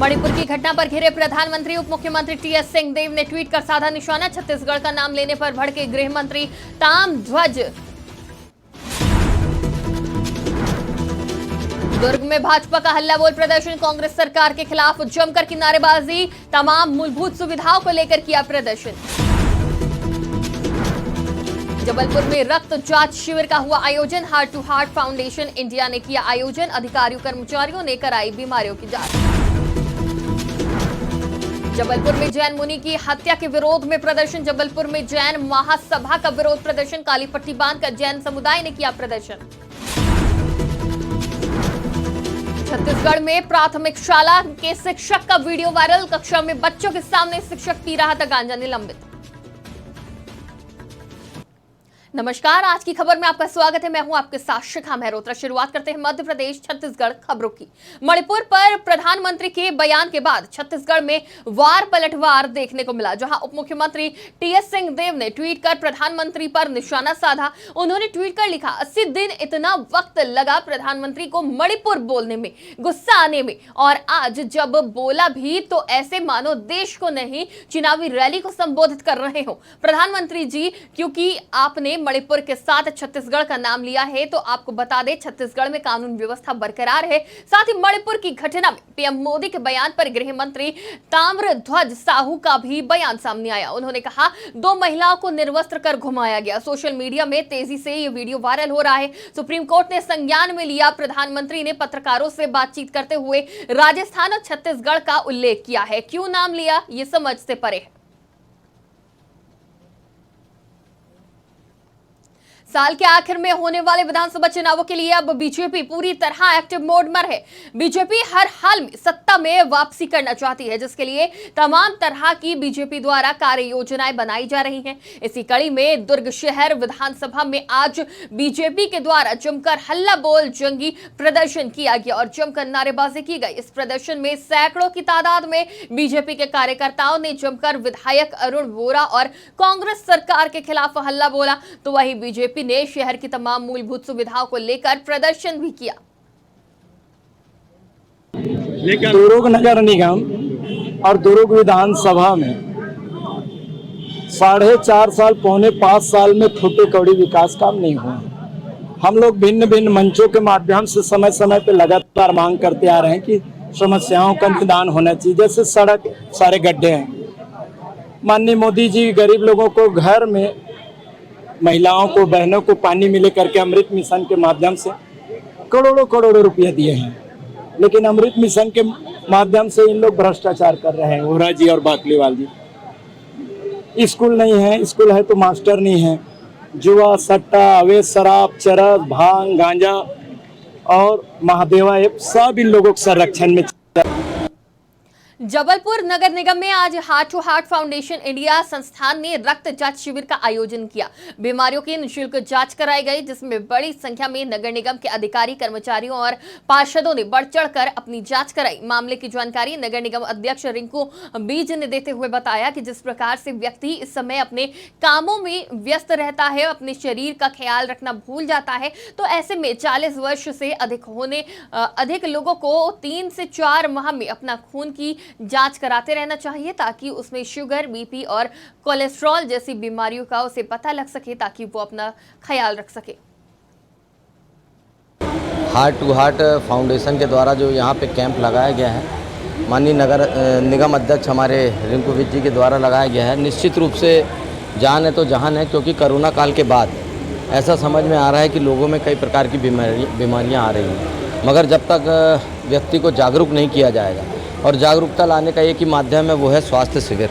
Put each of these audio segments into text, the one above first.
मणिपुर की घटना पर घिरे प्रधानमंत्री उप मुख्यमंत्री टीएस सिंहदेव ने ट्वीट कर साधा निशाना। छत्तीसगढ़ का नाम लेने पर भड़के गृह मंत्री ताम्रध्वज। दुर्ग में भाजपा का हल्ला बोल प्रदर्शन, कांग्रेस सरकार के खिलाफ जमकर की नारेबाजी, तमाम मूलभूत सुविधाओं को लेकर किया प्रदर्शन। जबलपुर में रक्त जांच शिविर का हुआ आयोजन, heart to heart foundation India ने किया आयोजन, अधिकारियों कर्मचारियों ने कराई बीमारियों की जांच। जबलपुर में जैन मुनि की हत्या के विरोध में प्रदर्शन, जबलपुर में जैन महासभा का विरोध प्रदर्शन, काली पट्टी बांधकर जैन समुदाय ने किया प्रदर्शन। छत्तीसगढ़ में प्राथमिक शाला के शिक्षक का वीडियो वायरल, कक्षा में बच्चों के सामने शिक्षक पी रहा था गांजा, निलंबित। नमस्कार, आज की खबर में आपका स्वागत है। मैं हूं आपके साथ शिखा मेहरोत्रा। शुरुआत करते हैं मध्य प्रदेश छत्तीसगढ़ खबरों की। मणिपुर पर प्रधानमंत्री के बयान के बाद छत्तीसगढ़ में वार पलटवार देखने को मिला, जहां उप मुख्यमंत्री टीएस सिंहदेव ने ट्वीट कर प्रधानमंत्री पर निशाना साधा। उन्होंने ट्वीट कर लिखा, 80 दिन इतना वक्त लगा प्रधानमंत्री को मणिपुर बोलने में, गुस्सा आने में, और आज जब बोला भी तो ऐसे मानो देश को नहीं चुनावी रैली को संबोधित कर रहे हो। प्रधानमंत्री जी, क्योंकि आपने मणिपुर के साथ छत्तीसगढ़ का नाम लिया है तो आपको बता दें, छत्तीसगढ़ में कानून व्यवस्था बरकरार है। साथ ही मणिपुर की घटना में पीएम मोदी के बयान पर गृह मंत्री ताम्रध्वज साहू का भी बयान सामने आया। उन्होंने कहा, 2 महिलाओं को निर्वस्त्र कर घुमाया गया। सोशल मीडिया में तेजी से ये वीडियो वायरल हो रहा है। सुप्रीम कोर्ट ने संज्ञान में लिया। प्रधानमंत्री ने पत्रकारों से बातचीत करते हुए राजस्थान और छत्तीसगढ़ का उल्लेख किया है। क्यों नाम लिया, ये समझ से परे है। साल के आखिर में होने वाले विधानसभा चुनावों के लिए अब बीजेपी पूरी तरह एक्टिव मोड में है। बीजेपी हर हाल में सत्ता में वापसी करना चाहती है, जिसके लिए तमाम तरह की बीजेपी द्वारा कार्य योजनाएं बनाई जा रही हैं। इसी कड़ी में दुर्ग शहर विधानसभा में आज बीजेपी के द्वारा जमकर हल्ला बोल जंगी प्रदर्शन किया गया और जमकर नारेबाजी की गई। इस प्रदर्शन में सैकड़ों की तादाद में बीजेपी के कार्यकर्ताओं ने जमकर विधायक अरुण वोरा और कांग्रेस सरकार के खिलाफ हल्ला बोला, तो वही बीजेपी ने शहर की तमाम मूलभूत सुविधाओं को लेकर प्रदर्शन भी किया। दुर्ग नगर निगम और दुर्ग विधानसभा में 4.5 साल, पौने 5 साल में फुटे कौड़ी विकास काम नहीं हुआ। हम लोग भिन्न भिन्न मंचों के माध्यम से समय समय पर लगातार मांग करते आ रहे हैं कि समस्याओं का निदान होना चाहिए। जैसे सड़क, सारे गड्ढे हैं। माननीय मोदी जी गरीब लोगों को घर में, महिलाओं को, बहनों को पानी मिले करके अमृत मिशन के माध्यम से करोड़ों रुपया दिए हैं। लेकिन अमृत मिशन के माध्यम से इन लोग भ्रष्टाचार कर रहे हैं, वोरा जी और बाकलीवाल जी। स्कूल नहीं है, स्कूल है तो मास्टर नहीं है। जुआ, सट्टा, अवैध शराब, चरस, भांग, गांजा और महादेवा सब इन लोगों के संरक्षण में। जबलपुर नगर निगम में आज heart to heart foundation India संस्थान ने रक्त जांच शिविर का आयोजन किया। बीमारियों की निःशुल्क जांच कराई गई, जिसमें बड़ी संख्या में नगर निगम के अधिकारी, कर्मचारियों और पार्षदों ने बढ़ चढ़कर अपनी जांच कराई। मामले की जानकारी नगर निगम अध्यक्ष रिंकू बीज ने देते हुए बताया कि जिस प्रकार से व्यक्ति इस समय अपने कामों में व्यस्त रहता है, अपने शरीर का ख्याल रखना भूल जाता है, तो ऐसे में 40 वर्ष से अधिक लोगों को 3 से 4 माह में अपना खून की जांच कराते रहना चाहिए, ताकि उसमें शुगर, बीपी और कोलेस्ट्रॉल जैसी बीमारियों का उसे पता लग सके, ताकि वो अपना ख्याल रख सके। हार्ट टू हार्ट फाउंडेशन के द्वारा जो यहाँ पे कैंप लगाया गया है, माननीय नगर निगम अध्यक्ष हमारे रिंकू विज जी के द्वारा लगाया गया है। निश्चित रूप से जान है तो जहान है, क्योंकि कोरोना काल के बाद ऐसा समझ में आ रहा है कि लोगों में कई प्रकार की बीमारियाँ आ रही हैं, मगर जब तक व्यक्ति को जागरूक नहीं किया जाएगा, और जागरूकता लाने का एक ही माध्यम है, वो है स्वास्थ्य शिविर।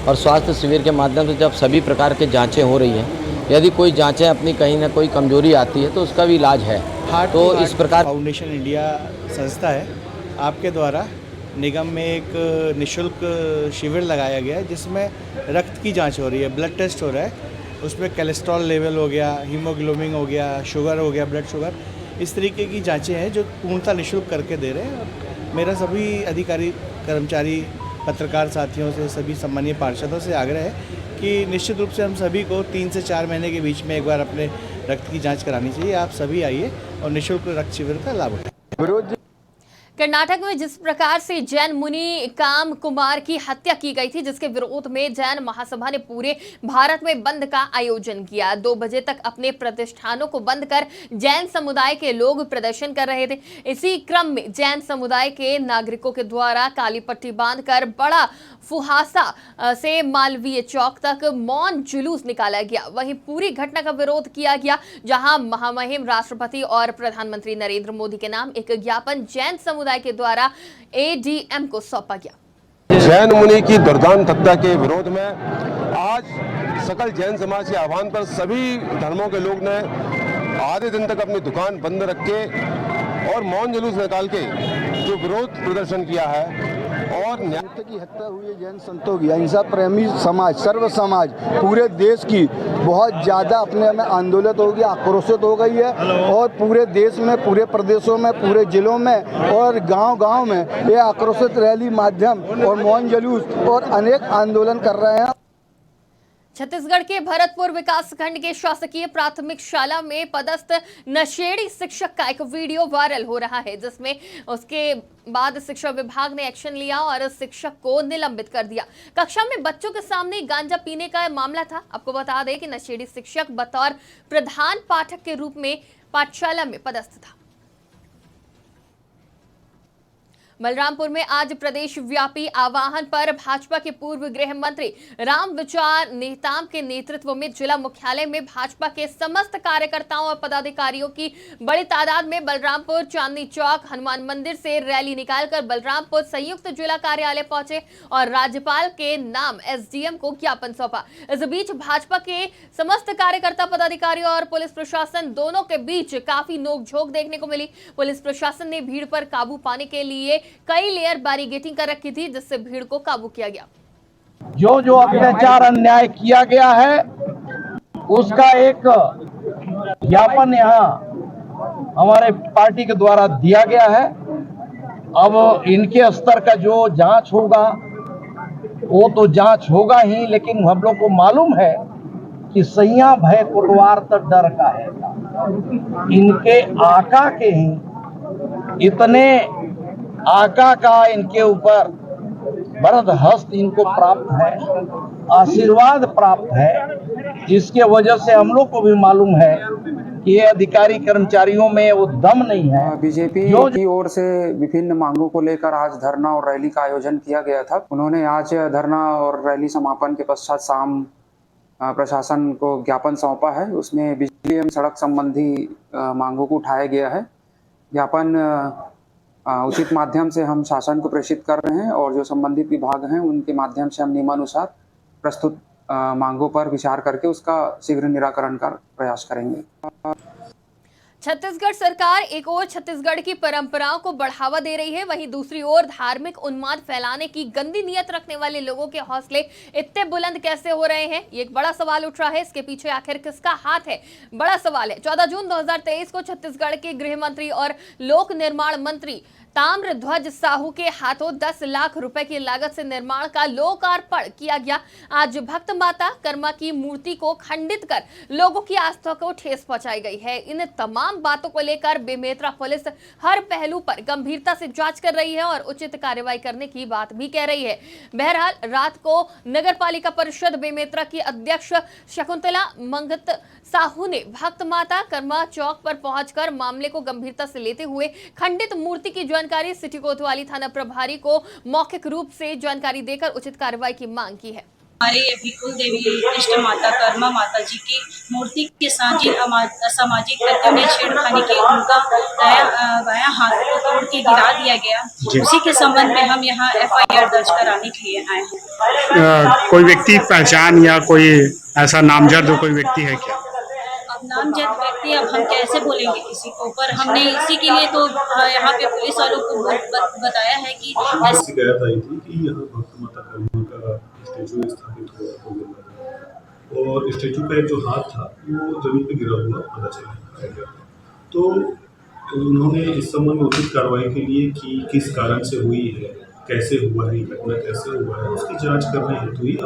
और स्वास्थ्य शिविर के माध्यम से जब सभी प्रकार के जांचें हो रही हैं, यदि कोई जांचें अपनी कहीं ना कोई कमजोरी आती है तो उसका भी इलाज है। तो इस प्रकार फाउंडेशन इंडिया संस्था है, आपके द्वारा निगम में एक निःशुल्क शिविर लगाया गया है, जिसमें रक्त की जाँच हो रही है, ब्लड टेस्ट हो रहा है। उसमें कोलेस्ट्रॉल लेवल हो गया, हीमोग्लोबिन हो गया, शुगर हो गया, ब्लड शुगर, इस तरीके की जाँचें हैं जो पूर्णतः निःशुल्क करके दे रहे हैं। मेरा सभी अधिकारी, कर्मचारी, पत्रकार साथियों से, सभी सम्मानीय पार्षदों से आग्रह है कि निश्चित रूप से हम सभी को 3 से 4 महीने के बीच में एक बार अपने रक्त की जांच करानी चाहिए। आप सभी आइए और निःशुल्क रक्त शिविर का लाभ उठाएं। कर्नाटक में जिस प्रकार से जैन मुनि काम कुमार की हत्या की गई थी, जिसके विरोध में जैन महासभा ने पूरे भारत में बंद का आयोजन किया। 2 बजे तक अपने प्रतिष्ठानों को बंद कर जैन समुदाय के लोग प्रदर्शन कर रहे थे। इसी क्रम में जैन समुदाय के नागरिकों के द्वारा काली पट्टी बांधकर बड़ा फुहासा से मालवीय चौक तक मौन जुलूस निकाला गया। वहीं पूरी घटना का विरोध किया गया, जहां महामहिम राष्ट्रपति और प्रधानमंत्री नरेंद्र मोदी के नाम एक ज्ञापन जैन समुदाय के द्वारा एडीएम को सौंपा गया। जैन मुनि की दुर्दांत हत्या के विरोध में आज सकल जैन समाज के आह्वान पर सभी धर्मों के लोग ने आधे दिन तक अपनी दुकान बंद रख के और मौन जुलूस निकाल के जो विरोध प्रदर्शन किया है। और की हत्या हुई है जैन संतों की, अहिंसा प्रेमी समाज, सर्व समाज पूरे देश की बहुत ज़्यादा अपने में आंदोलित हो गई, आक्रोशित हो गई है। और पूरे देश में, पूरे प्रदेशों में, पूरे जिलों में और गांव-गांव में ये आक्रोशित रैली माध्यम और मौन जुलूस और अनेक आंदोलन कर रहे हैं। छत्तीसगढ़ के भरतपुर विकासखंड के शासकीय प्राथमिक शाला में पदस्थ नशेड़ी शिक्षक का एक वीडियो वायरल हो रहा है, जिसमें उसके बाद शिक्षा विभाग ने एक्शन लिया और शिक्षक को निलंबित कर दिया। कक्षा में बच्चों के सामने गांजा पीने का मामला था। आपको बता दें कि नशेड़ी शिक्षक बतौर प्रधान पाठक के रूप में पाठशाला में पदस्थ था। बलरामपुर में आज प्रदेश व्यापी आह्वान पर भाजपा के पूर्व गृह मंत्री रामविचार नेताम के नेतृत्व में जिला मुख्यालय में भाजपा के समस्त कार्यकर्ताओं और पदाधिकारियों की बड़ी तादाद में बलरामपुर चांदनी चौक हनुमान मंदिर से रैली निकालकर बलरामपुर संयुक्त जिला कार्यालय पहुंचे और राज्यपाल के नाम एसडीएम को ज्ञापन सौंपा। इस बीच भाजपा के समस्त कार्यकर्ता, पदाधिकारियों और पुलिस प्रशासन दोनों के बीच काफी नोकझोंक देखने को मिली। पुलिस प्रशासन ने भीड़ पर काबू पाने के लिए कई लेयर बैरिकेडिंग कर रखी थी, जिससे भीड़ को काबू किया गया। जो अत्याचार अन्याय किया गया है उसका एक ज्ञापन यहाँ हमारे पार्टी के द्वारा दिया गया है। अब इनके स्तर का जो जांच होगा वो तो जांच होगा ही, लेकिन हम लोग को मालूम है कि सैया भय कुटवार तक डर का है। इनके आका के ही इतने आका का इनके ऊपर वरद हस्त इनको प्राप्त है, आशीर्वाद प्राप्त है, जिसके वजह से हम लोग को भी मालूम है कि ये अधिकारी कर्मचारियों में वो दम नहीं है। बीजेपी की ओर से विभिन्न मांगों को लेकर आज धरना और रैली का आयोजन किया गया था। उन्होंने आज धरना और रैली समापन के पश्चात शाम प्रशासन को ज्ञापन सौंपा है। उसमें बिजली एवं सड़क संबंधी मांगों को उठाया गया है। ज्ञापन उचित माध्यम से हम शासन को प्रेषित कर रहे हैं और जो संबंधित विभाग हैं उनके माध्यम से हम नियमानुसार प्रस्तुत मांगों पर विचार करके उसका शीघ्र निराकरण का प्रयास करेंगे। छत्तीसगढ़ सरकार एक ओर छत्तीसगढ़ की परंपराओं को बढ़ावा दे रही है, वहीं दूसरी ओर धार्मिक उन्माद फैलाने की गंदी नीयत रखने वाले लोगों के हौसले इतने बुलंद कैसे हो रहे हैं, ये एक बड़ा सवाल उठ रहा है। इसके पीछे आखिर किसका हाथ है, बड़ा सवाल है। 14 जून 2023 को छत्तीसगढ़ के गृह मंत्री और लोक निर्माण मंत्री ताम्रध्वज साहू के हाथों 10 लाख रुपए की लागत से निर्माण का लोकार्पण किया गया। आज भक्त माता कर्मा की मूर्ति को खंडित कर लोगों की आस्था को ठेस पहुंचाई गई है। इन तमाम बातों को लेकर बेमेतरा पुलिस हर पहलू पर गंभीरता से जांच कर रही है और उचित कार्रवाई करने की बात भी कह रही है। बहरहाल रात को नगर पालिका परिषद बेमेतरा की अध्यक्ष शकुंतला मंगत साहू ने भक्त माता कर्मा चौक पर पहुंचकर मामले को गंभीरता से लेते हुए खंडित मूर्ति की जानकारी सिटी कोतवाली थाना प्रभारी को मौखिक रूप से जानकारी देकर उचित कार्रवाई की मांग की है। हमारे विकुल देवी इष्ट माता कर्मा माता जी की मूर्ति के साथ जिन असामाजिक तत्वों ने छेड़खानी की, उनका बायां हाथ को तोड़ के गिरा दिया गया, उसी के संबंध में हम यहाँ FIR दर्ज कराने के लिए आए हैं। कोई व्यक्ति पहचान या कोई ऐसा नामजद कोई व्यक्ति है क्या? नामजद व्यक्ति अब हम कैसे बोलेंगे किसी को, पर हमने इसी के लिए तो यहाँ पे पुलिस वालों को बताया है कि शिकायत आई थी कि यहाँ भक्त माता कर्मा का स्टेचू स्थापित हो गया और स्टेचू का एक जो हाथ था वो जमीन पे गिरा हुआ पता चला। तो उन्होंने इस संबंध में उचित कार्रवाई के लिए कि किस कारण से हुई है, कैसे हुआ है, घटना कैसे हुआ है, उसकी जाँच करने हेतु ही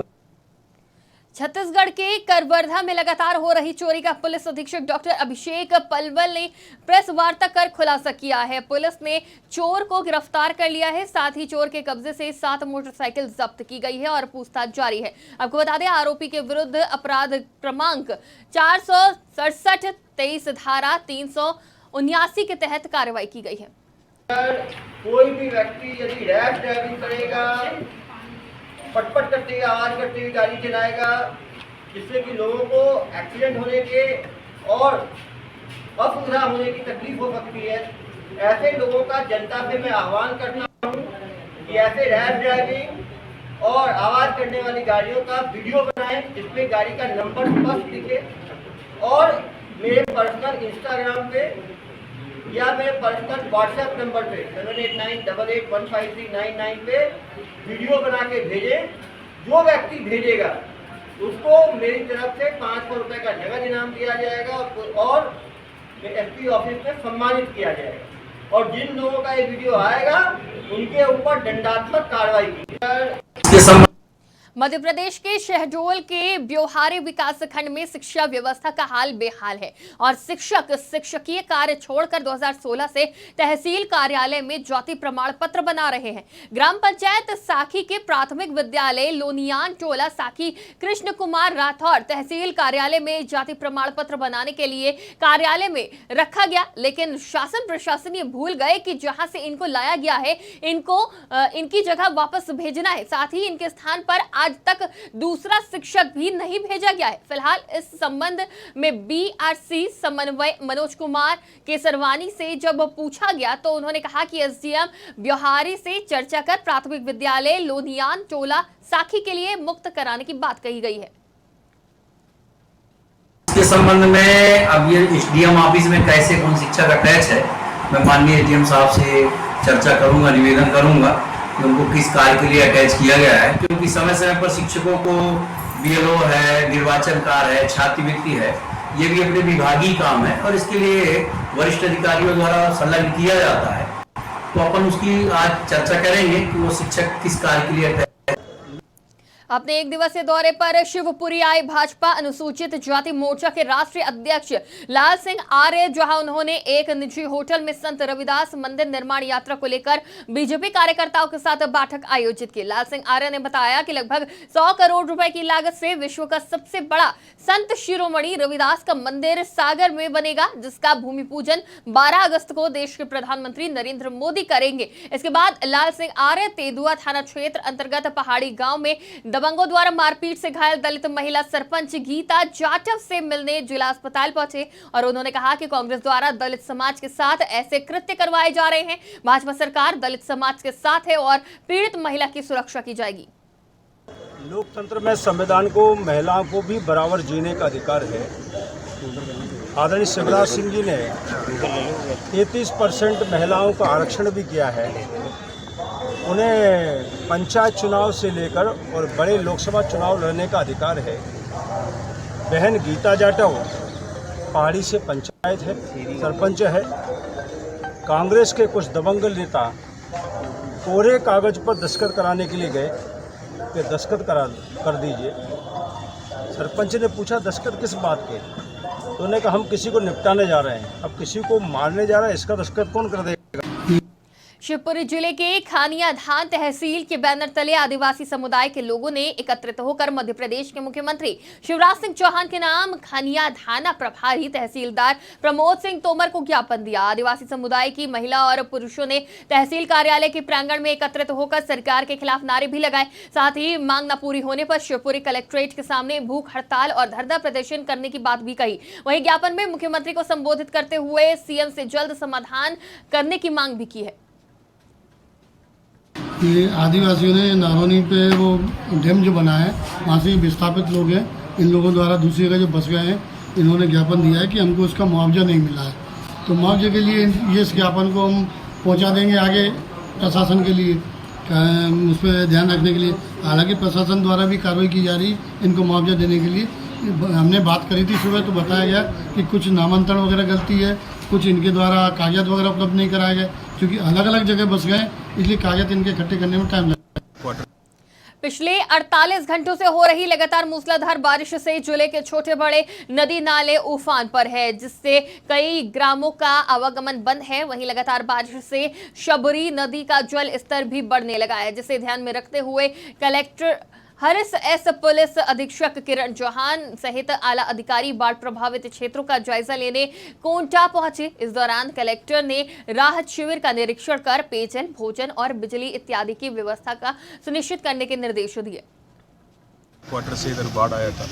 छत्तीसगढ़ के करवर्धा में लगातार हो रही चोरी का पुलिस अधीक्षक डॉक्टर अभिषेक पलवल ने प्रेस वार्ता कर खुलासा किया है। पुलिस ने चोर को गिरफ्तार कर लिया है। साथ ही चोर के कब्जे से 7 मोटरसाइकिल जब्त की गई है और पूछताछ जारी है। आपको बता दें, आरोपी के विरुद्ध अपराध क्रमांक 467 23 धारा 379 के तहत कार्रवाई की गई है। कोई भी व्यक्ति यदि रैश ड्राइविंग करेगा, पटपट करते हुए आवाज करते हुए गाड़ी चलाएगा, जिससे कि लोगों को एक्सीडेंट होने के और असुविधा होने की तकलीफ हो सकती है, ऐसे लोगों का जनता से मैं आह्वान करता हूँ कि ऐसे रैश ड्राइविंग और आवाज करने वाली गाड़ियों का वीडियो बनाएं, जिसमें गाड़ी का नंबर स्पष्ट दिखे और मेरे पर्सनल इंस्टाग्राम पे या मेरे पर्सनल व्हाट्सएप नंबर पे 7898815399 पे वीडियो बना के भेजें। जो व्यक्ति भेजेगा उसको मेरी तरफ से 500 रुपये का नगद इनाम दिया जाएगा और एसपी ऑफिस में सम्मानित किया जाएगा। और जिन लोगों का ये वीडियो आएगा उनके ऊपर दंडात्मक कार्रवाई की जाएगी। मध्य प्रदेश के शहडोल के ब्योहारी विकास खंड में शिक्षा व्यवस्था का हाल बेहाल है और शिक्षक शिक्षकीय कार्य छोड़कर 2016 से तहसील कार्यालय में जाति प्रमाण पत्र बना रहे हैं। ग्राम पंचायत साखी के प्राथमिक विद्यालय लोनियान टोला साखी कृष्ण कुमार राठौर तहसील कार्यालय में जाति प्रमाण पत्र बनाने के लिए कार्यालय में रखा गया, लेकिन शासन प्रशासन ये भूल गए कि जहां से इनको लाया गया है इनको इनकी जगह वापस भेजना है। साथ ही इनके स्थान पर आज तक दूसरा शिक्षक भी नहीं भेजा गया है। फिलहाल इस संबंध में बीआरसी समन्वय मनोज कुमार केसरवानी से जब पूछा गया तो उन्होंने कहा कि एसडीएम ब्योहारी से चर्चा कर प्राथमिक विद्यालय लोनियान टोला साखी के लिए मुक्त कराने की बात कही गई है। इसके संबंध में अब ये एसडीएम ऑफिस में कैसे कौन शिक्षक अटैच है, मैं माननीय एडीएम साहब से चर्चा करूंगा, निवेदन करूंगा उनको किस कार्य के लिए अटैच किया गया है, क्योंकि समय समय पर शिक्षकों को बीएलओ है, निर्वाचन कार्य है, छात्रवृत्ति है, ये भी अपने विभागीय काम है और इसके लिए वरिष्ठ अधिकारियों द्वारा संलग्न किया जाता है। तो अपन उसकी आज चर्चा करेंगे कि वो शिक्षक किस कार्य के लिए अटैच। अपने 1 दिवसीय दौरे पर शिवपुरी आए भाजपा अनुसूचित जाति मोर्चा के राष्ट्रीय अध्यक्ष लाल सिंह आर्य, जहां उन्होंने एक निजी होटल में संत रविदास मंदिर निर्माण यात्रा को लेकर बीजेपी कार्यकर्ताओं के साथ बैठक आयोजित की। लाल सिंह आर्य ने बताया कि लगभग 100 करोड़ रुपए की लागत से विश्व का सबसे बड़ा संत शिरोमणि रविदास का मंदिर सागर में बनेगा, जिसका भूमि पूजन 12 अगस्त को देश के प्रधानमंत्री नरेंद्र मोदी करेंगे। इसके बाद लाल सिंह आर्य तेंदुआ थाना क्षेत्र अंतर्गत पहाड़ी गांव में दबंगों द्वारा मारपीट से घायल दलित महिला सरपंच गीता जाटव से मिलने जिला अस्पताल पहुंचे और उन्होंने कहा कि कांग्रेस द्वारा दलित समाज के साथ ऐसे कृत्य करवाए जा रहे हैं। भाजपा सरकार दलित समाज के साथ है और पीड़ित महिला की सुरक्षा की जाएगी। लोकतंत्र में संविधान को महिलाओं को भी बराबर जीने का अधिकार है। आदरणीय शिवराज सिंह जी ने 33% महिलाओं का आरक्षण भी किया है। उन्हें पंचायत चुनाव से लेकर और बड़े लोकसभा चुनाव लड़ने का अधिकार है। बहन गीता जाटव पहाड़ी से पंचायत है, सरपंच है। कांग्रेस के कुछ दबंग नेता कोरे कागज पर दस्तखत कराने के लिए गए कि दस्तखत कर दीजिए। सरपंच ने पूछा दस्तखत किस बात के, तो उन्होंने कहा हम किसी को निपटाने जा रहे हैं। अब किसी को मारने जा रहे हैं, इसका दस्तखत कौन कर देगा। शिवपुरी जिले के खानियाधान तहसील के बैनर तले आदिवासी समुदाय के लोगों ने एकत्रित होकर मध्य प्रदेश के मुख्यमंत्री शिवराज सिंह चौहान के नाम खानियाधाना प्रभारी तहसीलदार प्रमोद सिंह तोमर को ज्ञापन दिया। आदिवासी समुदाय की महिला और पुरुषों ने तहसील कार्यालय के प्रांगण में एकत्रित होकर सरकार के खिलाफ नारे भी लगाए। साथ ही मांग न पूरी होने पर शिवपुरी कलेक्ट्रेट के सामने भूख हड़ताल और धरना प्रदर्शन करने की बात भी कही। वहीं ज्ञापन में मुख्यमंत्री को संबोधित करते हुए सीएम से जल्द समाधान करने की मांग भी की है। ये आदिवासियों ने नारोनी पे वो डैम जो बना है, वहाँ से विस्थापित लोग हैं, इन लोगों द्वारा दूसरी जगह जो बस गए हैं, इन्होंने ज्ञापन दिया है कि हमको उसका मुआवजा नहीं मिला है। तो मुआवजे के लिए ये इस ज्ञापन को हम पहुँचा देंगे आगे प्रशासन के लिए, उस पर ध्यान रखने के लिए। हालांकि प्रशासन द्वारा भी कार्रवाई की जा रही इनको मुआवजा देने के लिए। हमने बात करी थी सुबह, तो बताया गया कि कुछ नामांतरण वगैरह गलती है, कुछ इनके द्वारा कागजात वगैरह उपलब्ध नहीं कराए गए, क्योंकि अलग अलग जगह बस गए, इसलिए कागजात इनके इकट्ठे करने में टाइम लगा। पिछले 48 घंटों से हो रही लगातार मूसलाधार बारिश से जिले के छोटे बड़े नदी नाले उफान पर है, जिससे कई ग्रामों का आवागमन बंद है। वहीं लगातार बारिश से शबरी नदी का जल स्तर भी बढ़ने लगा है, जिसे ध्यान में रखते हुए कलेक्टर हरीश एस, पुलिस अधीक्षक किरण चौहान सहित आला अधिकारी बाढ़ प्रभावित क्षेत्रों का जायजा लेने कोंटा पहुंचे। इस दौरान कलेक्टर ने राहत शिविर का निरीक्षण कर पेयजल, भोजन और बिजली इत्यादि की व्यवस्था का सुनिश्चित करने के निर्देश दिए। क्वार्टर से इधर बाढ़ आया था,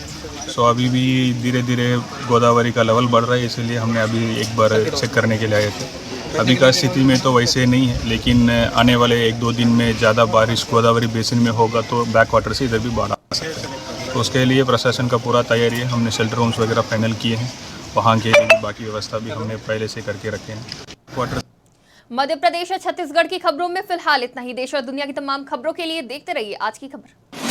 सो अभी भी धीरे धीरे गोदावरी का लेवल बढ़ रहा है, इसलिए हमने अभी एक बार चेक करने के लिए आए थे। अभी का स्थिति में तो वैसे नहीं है, लेकिन आने वाले 1-2 दिन में ज़्यादा बारिश गोदावरी बेसिन में होगा तो बैक वाटर से इधर भी बाढ़ आ सकता है। तो उसके लिए प्रशासन का पूरा तैयारी है। हमने शेल्टर होम्स वगैरह फाइनल किए हैं, वहाँ के लिए बाकी व्यवस्था भी हमने पहले से करके रखे हैं। क्वार्टर मध्य प्रदेश और छत्तीसगढ़ की खबरों में फिलहाल इतना ही। देश और दुनिया की तमाम खबरों के लिए देखते रहिए आज की खबर।